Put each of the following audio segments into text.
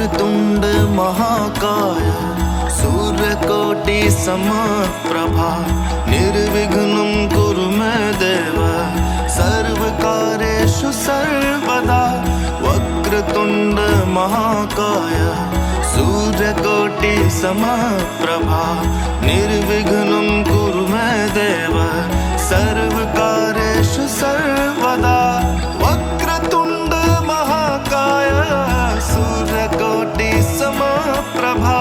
वक्रतुंड महाकाय सूर्यकोटि समप्रभा निर्विघ्नं कुरु मे देव सर्वकार्येषु सर्वदा। वक्रतुंड महाकाय सूर्यकोटि समप्रभा निर्विघ्नं कुरु मे देव सर्वकार्येषु सर्वदा। वक्रतुंड महाकाय सूर्यकोटि समप्रभा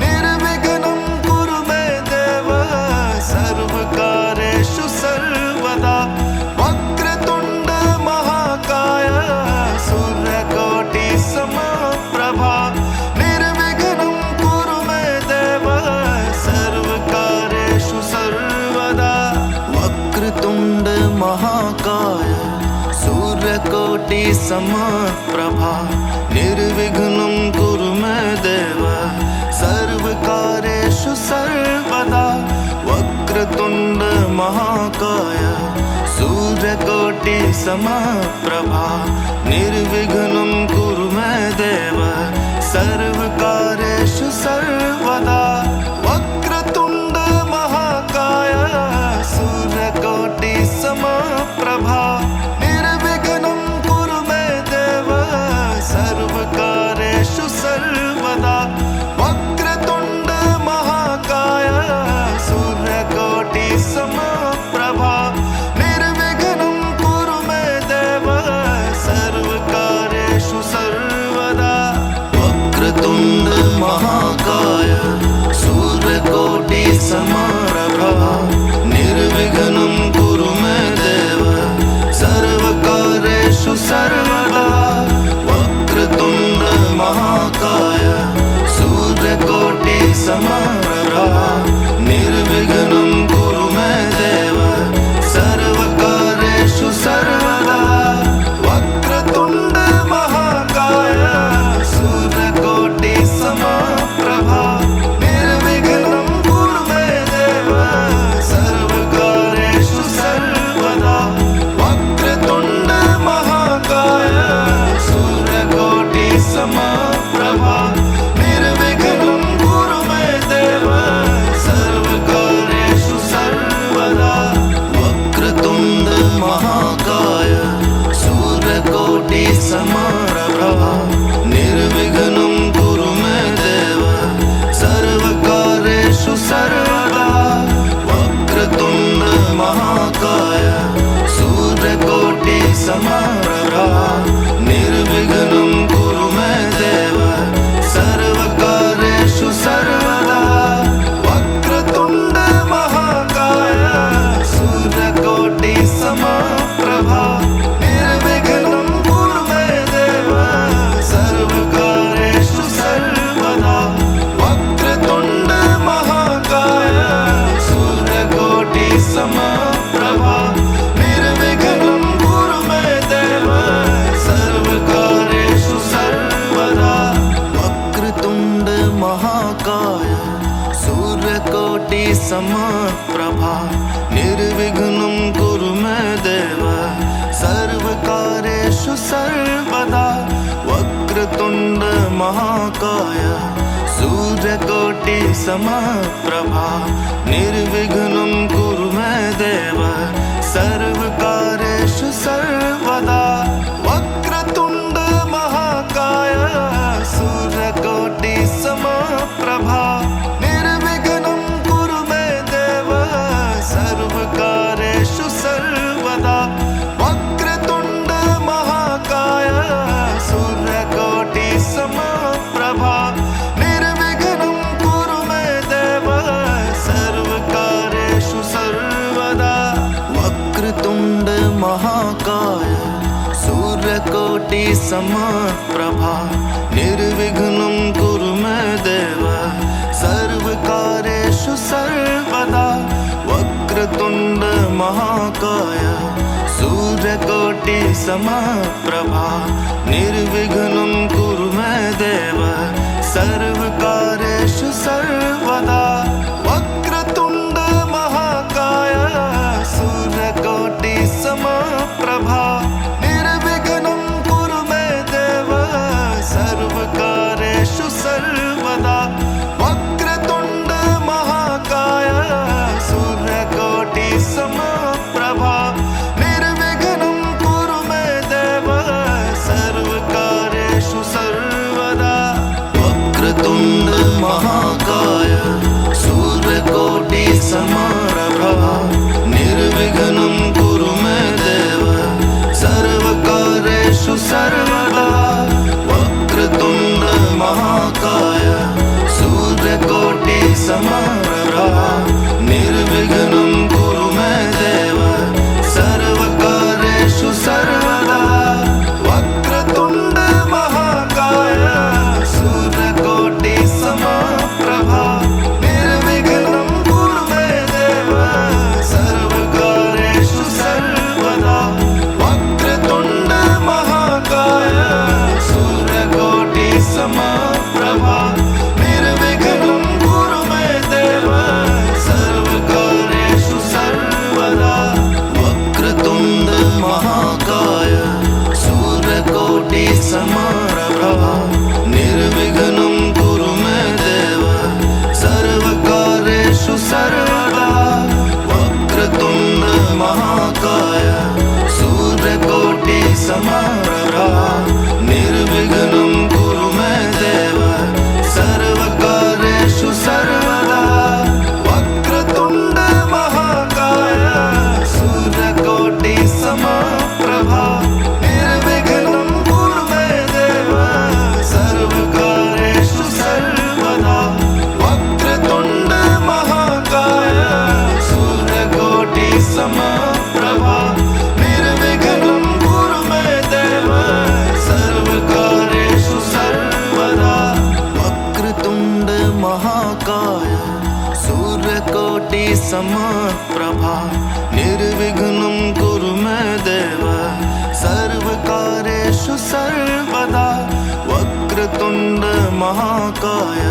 निर्विघ्नं कुरु मे देव सर्वकार्येषु सर्वदा। वक्रतुंड महाकाय सूर्यकोटि समप्रभा निर्विघ्नं कुरु मे देव सर्वकार्येषु सर्वदा। वक्रतुंड महाकाय सूर्यकोटि समप्रभा निर्विघ्नं कुरु मे देव सर्वकार्येषु सर्वदा। वक्रतुंड महाकाय सूर्यकोटि समप्रभा निर्विघ्नं कुरु मे देव सर्वकार्येषु सर्वदा। वक्रतुंड महाकाय सूर्यकोटि समप्रभा निर्विघ्नं कुरु मे देव सर्वकार्येषु सर्वदा। वक्रतुंड महाकाय सूर्यकोटि समप्रभा निर्विघ्नं कुरु मे देव सर्वकार्येषु सर्वदा। वक्रतुंड महाकाय सूर्यकोटि समप्रभा निर्विघ्नं कुरु मे देव सर्वकार्येषु सर्वदा। वक्रतुंड महाकाय सूर्यकोटि समप्रभा निर्विघ्नं कुरु मे देव सर्वकार्येषु सर्वदा। वक्रतुंड महाकाय सूर्यकोटि समप्रभा निर्विघ्नं कुरु मे देव सर्वकार्येषु सर्वदा। वक्रतुंड महाकाय सूर्यकोटि समप्रभा निर्विघ्नं कुरु मे देव सर्वकार्येषु सर्वदा। वक्रतुंड महाकाय सूर्यकोटि समप्रभा निर्विघ्नं कुरु मे देव सर्वकार्येषु सर्वदा। वक्रतुंड महाकाय सूर्यकोटि समप्रभा निर्विघ्नं कुरु मे देव सर्वकार्येषु सर्वदा। वक्रतुंड महाकाय सूर्यकोटि समप्रभा निर्विघ्नं कुरु मे देव सर्वकार्येषु सर्वदा। वक्रतुंड महाकाय सूर्यकोटि समप्रभा निर्विघ्नं कुरु मे देव सर्वकार्येषु सर्वदा। वक्रतुंड महाकाय सूर्यकोटि समप्रभा निर्विघ्नं कुरु मे देव सर्वकार्येषु सर्वदा। वक्रतुंड महाकाय सूर्यकोटि समप्रभा निर्विघ्नं कुरु मे देव सर्वकार्येषु सर्वदा। वक्रतुंड महाकाय सूर्यकोटि समप्रभा निर्विघ्नं कुरु मे देव सर्वकार्येषु सर्वदा। वक्रतुंड महाकाय सूर्यकोटि समप्रभा निर्विघ्नं कुरु मे देव सर्वकार्येषु सर्वदा। वक्रतुंड महाकाय सूर्यकोटि समप्रभा निर्विघ्नं कुरु मे देव सर्वकार्येषु सर्वदा। वक्रतुंड महाकाय सूर्यकोटि समप्रभा निर्विघ्नं कुरु मे देव सर्वकार्येषु सर्वदा। वक्रतुंड महाकाय सूर्यकोटि समप्रभा निर्विघ्नं कुरु मे देव सर्वकार्येषु समप्रभा निर्विघ्नं कुरु मे देव सर्वकार्येषु सर्वदा। वक्रतुण्ड महाकाय सूर्यकोटि समप्रभा निर्विघ्नं कुरु मे देव सर्वकार्येषु सर्वदा। वक्रतुण्ड महाकाय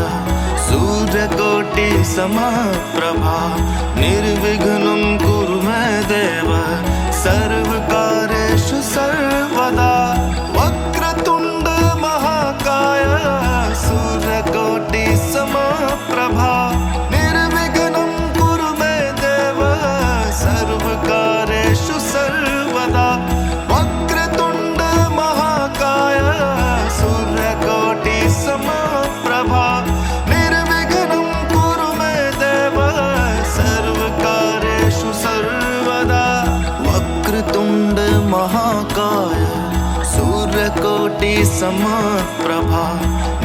सूर्यकोटि समप्रभा निर्विघ्नं कुरु मे देव सर्वकार्येषु सर्वदा। वक्रतुण्ड महाकाय सूर्यकोटि समप्रभा निर्विघ्नं कुरु मे देव सर्वकार्येषु सर्वदा। वक्रतुण्ड महाकाय सूर्यकोटि समप्रभा निर्विघ्नं कुरु मे देव सर्वकार्येषु सर्वदा। वक्रतुण्ड महाकाय सूर्यकोटि समप्रभा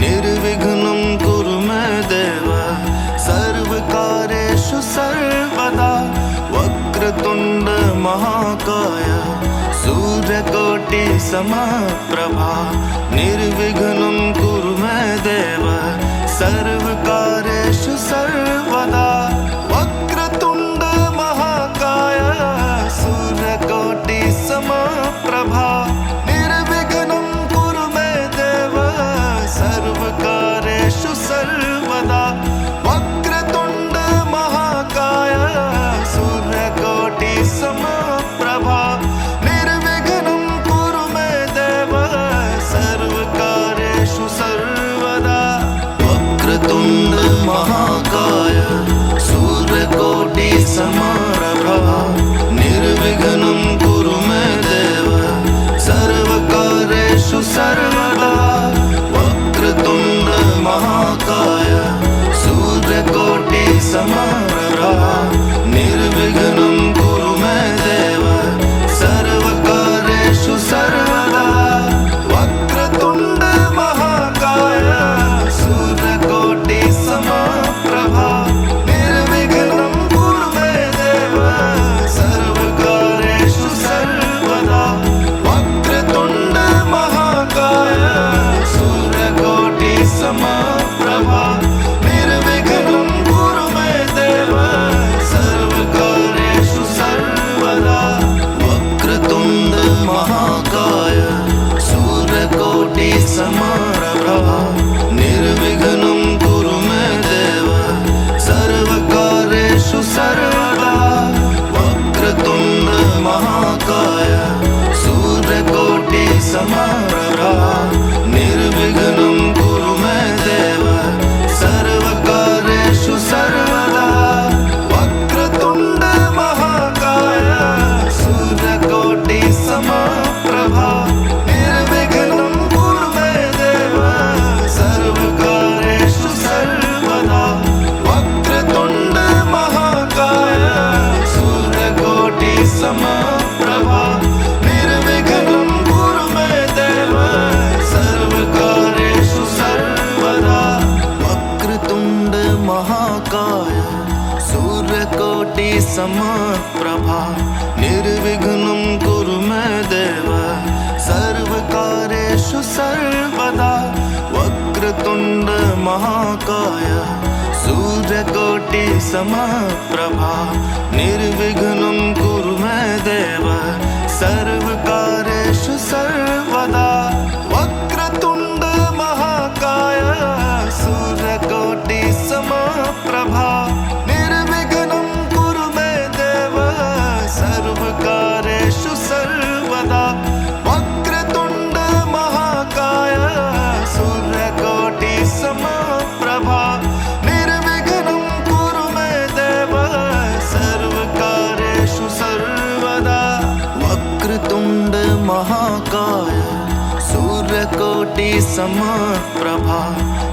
निर्विघ्नं कुरु मे देव सर्वकार्येषु सर्वदा। वक्रतुण्ड महाकाय सूर्यकोटि समप्रभा निर्विघ्नं कुरु मे देव सर्वकार्येषु सर्वदा। वक्रतुण्ड महाकाय सूर्यकोटि समप्रभा निर्विघ्नं कुरु मे देव सर्वकार्येषु सर्वदा। वक्रतुण्ड महाकाय सूर्यकोटि समप्रभा निर्विघ्नं कुरु मे देव सर्वकार्येषु सर्वदा। वक्रतुण्ड महाकाय सूर्यकोटि समप्रभा निर्विघ्नं कुरु मे देव सर्वकार्येषु सर्वदा। वक्रतुण्ड महाकाय सूर्यकोटि समप्रभा निर्विघ्नं कुरु मे देव सर्वकार्येषु सर्वदा। वक्रतुण्ड महाकाय सूर्यकोटि समप्रभा निर्विघ्नं कुरु मे देव सर्वकार्येषु सर्वदा। वक्रतुण्ड महाकाय सूर्यकोटि समप्रभा निर्विघ्नं कुरु मे देव सर्वकार्येषु सर्वदा। वक्रतुण्ड महाकाय सूर्यकोटि समप्रभा निर्विघ्नं कुरु मे देव सर्वकार्येषु सर्वदा। वक्रतुण्ड महाकाय सूर्यकोटि समप्रभा निर्विघ्नं कुरु मे देव सर्वकार्येषु सर्वदा। वक्रतुण्ड महाकाय सूर्यकोटि समप्रभा निर्विघ्नं कुरु मे देव सर्वकार्येषु सर्वदा। वक्रतुण्ड महाकाय सूर्यकोटि समप्रभा निर्विघ्नं कुरु मे देव सर्वकार्येषु सर्वदा। वक्रतुण्ड महाकाय सूर्यकोटि समप्रभा निर्विघ्नं कुरु मे देव सर्वकार्येषु सर्वदा। वक्रतुण्ड महाकाय सूर्यकोटि समप्रभा निर्विघ्नं कुरु मे देव सर्वकार्येषु सर्वदा। वक्रतुण्ड महाकाय सूर्यकोटि समप्रभा निर्विघ्नं कुरु मे देव सर्वकार्येषु सर्वदा। वक्रतुण्ड महाकाय सूर्यकोटि समप्रभा निर्विघ्नं कुरु मे देव सर्वकार्येषु सर्वदा। वक्रतुण्ड महाकाय सूर्यकोटि समप्रभा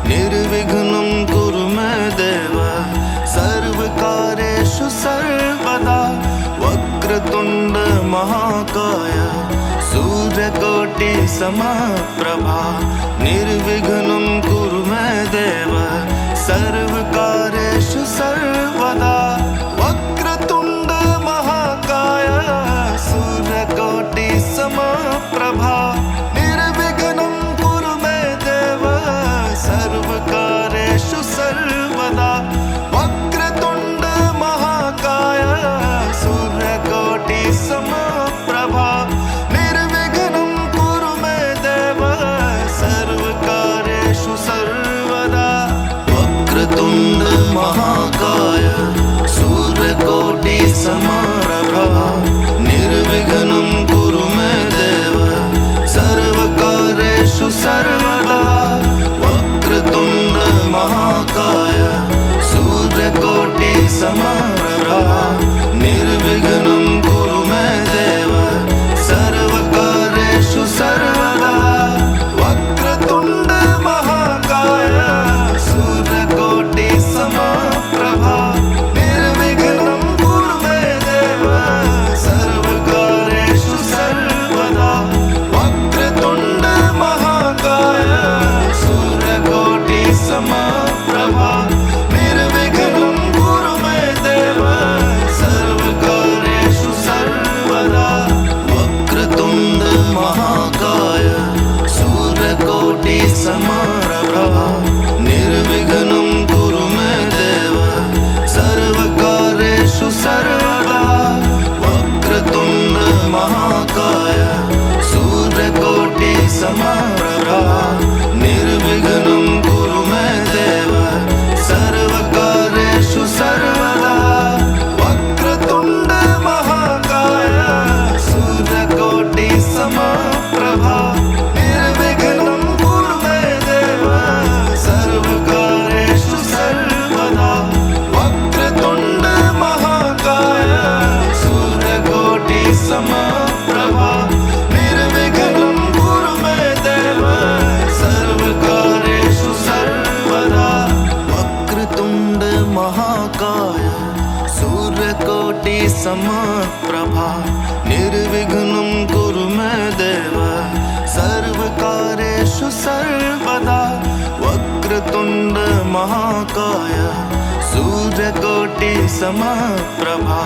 निर्विघ्नं कुरु मे देव सर्वकार्येषु सर्वदा। वक्रतुण्ड महाकाय सूर्यकोटि समप्रभा निर्विघ्नं कुरु मे देव सर्वकार्येषु सर्वदा। वक्रतुण्ड महाकाय समप्रभा निर्विघ्नं कुरु मे देव सर्वकार्येषु सर्वदा। वक्रतुण्ड महाकाय सूर्यकोटि समप्रभा निर्विघ्नं कुरु मे देव सर्वकार्येषु सर्वदा। वक्रतुण्ड महाकाय सूर्यकोटि समप्रभा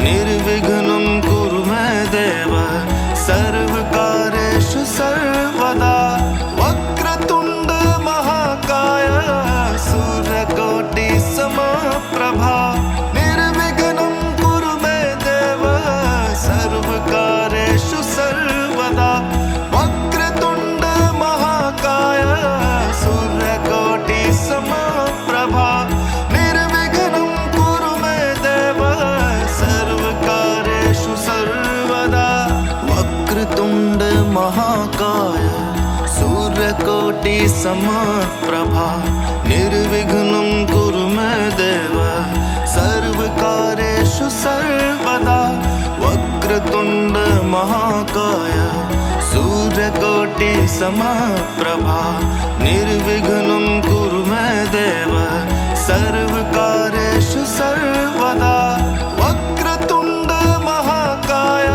निर्विघ्नं कुरु मे देव सर्वकार्येषु सर्वदा। वक्रतुण्ड महाकाय सूर्यकोटि समप्रभा निर्विघ्नं कुरु मे देव सर्वकार्येषु सर्वदा। वक्रतुण्ड महाकाय सूर्यकोटि समप्रभा निर्विघ्नं कुरु मे देव सर्वकार्येषु सर्वदा। वक्रतुण्ड महाकाय सूर्यकोटि समप्रभा निर्विघ्नं कुरु मे देव सर्वकार्येषु सर्वदा। वक्रतुण्ड महाकाय सूर्यकोटि समप्रभा निर्विघ्नं कुरु मे देव सर्वकार्येषु सर्वदा। वक्रतुण्ड महाकाय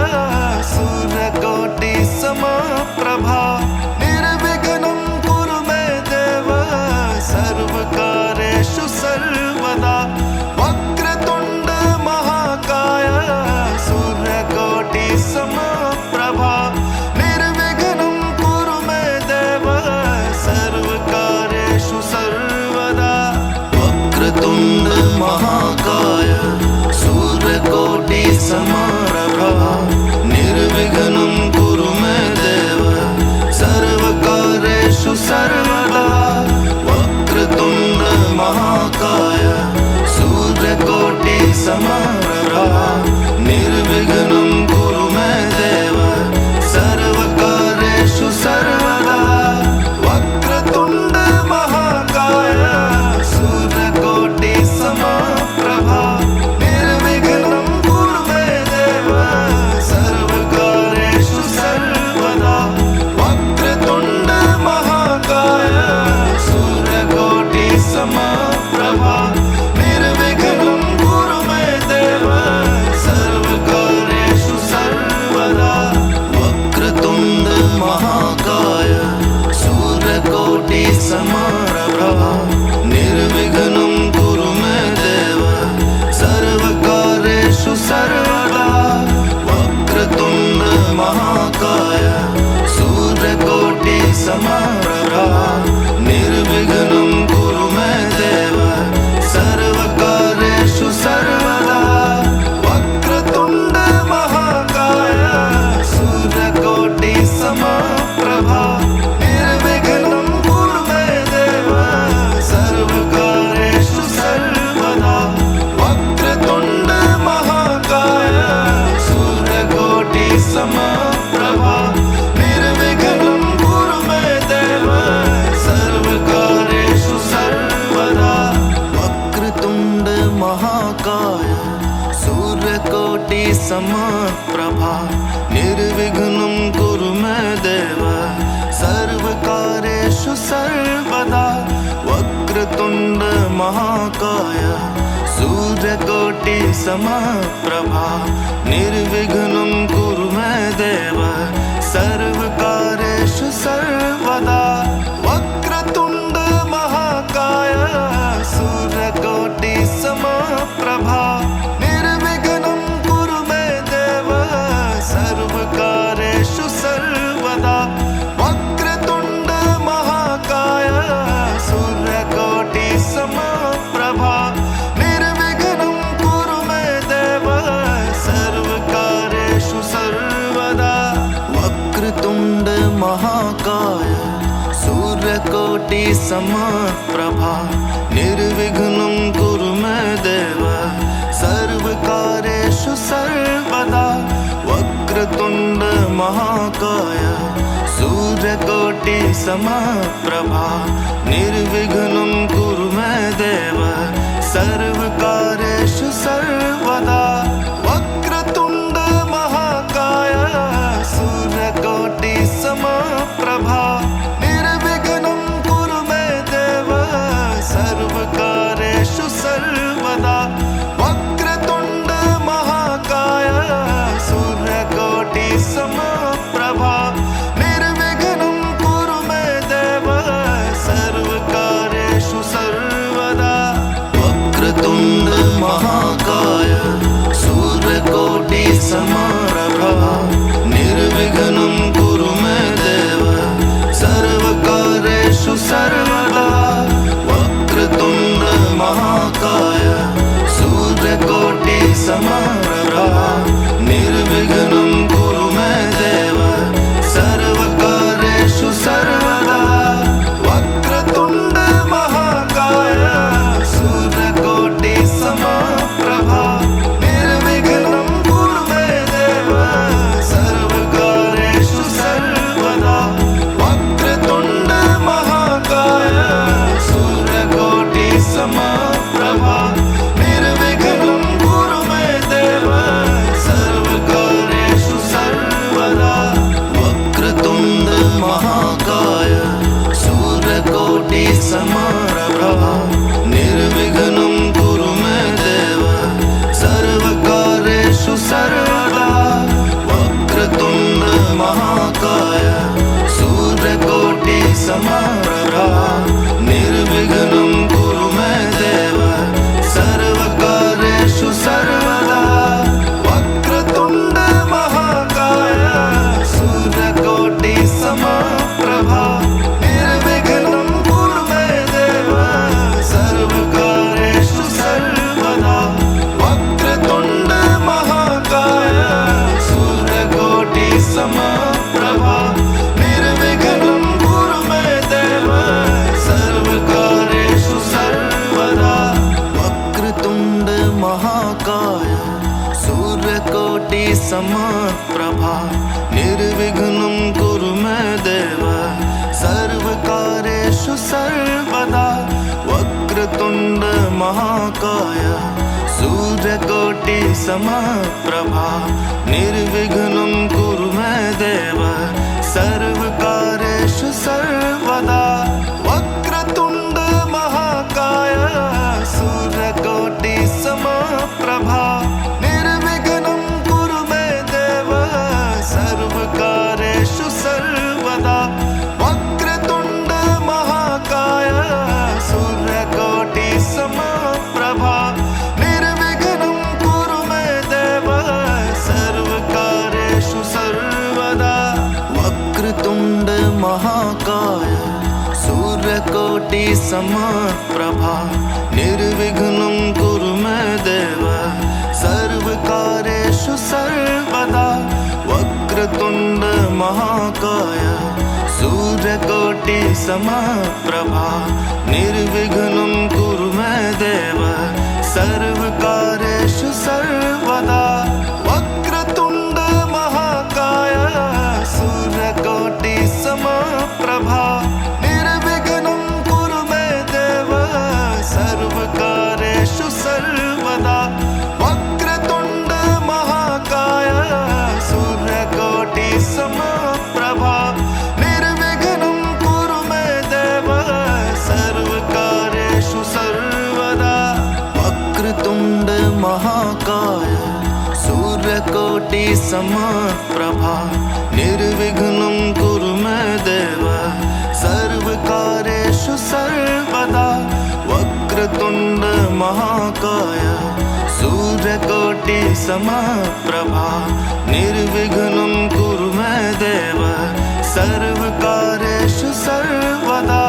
सूर्यकोटि समप्रभा निर्विघ्नं कुरु मे देव सर्वकार्येषु सर्वदा। वक्रतुण्ड महाकाय सूर्यकोटि समप्रभा निर्विघ्नं कुरु मे देव सर्वकार्येषु सर्वदा। वक्रतुण्ड महाकाय सूर्यकोटि समप्रभा निर्विघ्नं कुरु मे देव सर्वकार्येषु सर्वदा। वक्रतुण्ड महाकाय सूर्यकोटि समप्रभा निर्विघ्नं कुरु मे देव सर्वकार्येषु सर्वदा। वक्रतुण्ड महाकाय सूर्यकोटि समप्रभा निर्विघ्नं कुरु मे देव सर्वकार्येषु सर्वदा। वक्रतुण्ड महाकाय सूर्यकोटि समप्रभा निर्विघ्नं कुरु मे देव सर्वकार्येषु सर्वदा। वक्रतुण्ड महाकाय सूर्यकोटि समप्रभा निर्विघ्नं कुरु मे देव सर्वकार्येषु सर्वदा। वक्रतुण्ड महाकाय सूर्यकोटि समप्रभा निर्विघ्नं कुरु मे देव सर्वकार्येषु सर्वदा। वक्रतुण्ड महाकाय सूर्यकोटि समप्रभा निर्विघ्नं कुरु मे देव सर्वकार्येषु सर्वदा। वक्रतुण्ड महाकाय सूर्यकोटि समप्रभा निर्विघ्नं कुरु मे देव सर्वकार्येषु सर्वदा। वक्रतुण्ड महाकाय सूर्यकोटि समप्रभा निर्विघ्नं कुरु मे देव सर्वकार्येषु सर्वदा। वक्रतुण्ड महाकाय सूर्यकोटि समप्रभा निर्विघ्नं कुरु मे देव सर्वकार्येषु सर्वदा। वक्रतुण्ड महाकाय सूर्यकोटि समप्रभा निर्विघ्नं कुरु मे देव सर्वकार्येषु सर्वदा। वक्रतुण्ड महाकाय सूर्यकोटि समप्रभा निर्विघ्नं कुरु मे देव सर्वकार्येषु सर्वदा। वक्रतुण्ड महाकाय सूर्यकोटि समप्रभा निर्विघ्नं कुरु मे देव सर्वकार्येषु सर्वदा। वक्रतुण्ड महाकाय सूर्यकोटि समप्रभा निर्विघ्नं कुरु मे देव सर्वकार्येषु सर्वदा। वक्रतुण्ड महाकाय समारभा निर्विघ्नं कुरु मे देव सर्वकार्येषु सर्वदा वक्रतुण्ड महाकाय सूर्यकोटि समप्रभा निर्विघ्नं कुरु मे देव सर्वकार्येषु सर्वदा वक्रतुण्ड महाकाय सूर्यकोटि समप्रभा निर्विघ्नं कुरु मे देव सर्वकार्येषु सर्वदा वक्रतुण्ड महाकाय सूर्यकोटि समप्रभा निर्विघ्नं कुरु मे देव सर्वकार्येषु सर्वदा वक्रतुण्ड महाकाय सूर्यकोटि समप्रभा निर्विघ्नं कुरु मे देव सर्वकार्येषु सर्वदा वक्रतुण्ड महाकाय सूर्यकोटि समप्रभा निर्विघ्नं कुरु मे देव सर्वकार्येषु सर्वदा वक्रतुण्ड महाकाय सूर्यकोटि समप्रभा निर्विघ्नं कुरु मे देव सर्वकार्येषु सर्वदा वक्रतुण्ड महाकाय सूर्यकोटि समप्रभा निर्विघ्नं कुरु मे देव सर्वकार्येषु सर्वदा वक्रतुण्ड महाकाय सूर्यकोटि समप्रभा निर्विघ्नं कुरु मे देव सर्वकार्येषु सर्वदा वक्रतुण्ड महाकाय सूर्यकोटि समप्रभा निर्विघ्नं कुरु मे देव सर्वकार्येषु सर्वदा वक्रतुण्ड महाकाय सूर्यकोटि समप्रभा निर्विघ्नं कुरु मे देव सर्वकार्येषु सर्वदा वक्रतुण्ड महाकाय सूर्यकोटि समप्रभा निर्विघ्नं कुरु मे देव सर्वकार्येषु सर्वदा वक्रतुण्ड महाकाय सूर्यकोटि समप्रभा निर्विघ्नं कुरु मे देव सर्वकार्येषु सर्वदा वक्रतुण्ड महाकाय सूर्यकोटि समप्रभा निर्विघ्नं कुरु मे देव सर्वकार्येषु सर्वदा वक्रतुण्ड महाकाय सूर्यकोटि समप्रभा निर्विघ्नं कुरु मे देव सर्वकार्येषु सर्वदा वक्रतुण्ड महाकाय सूर्यकोटि समप्रभा निर्विघ्नं कुरु मे देव सर्वकार्येषु सर्वदा वक्रतुण्ड महाकाय सूर्यकोटि समप्रभा निर्विघ्नं कुरु मे देव सर्वकार्येषु सर्वदा वक्रतुण्ड महाकाय सूर्यकोटि समप्रभा निर्विघ्नं कुरु मे देव सर्वकार्येषु सर्वदा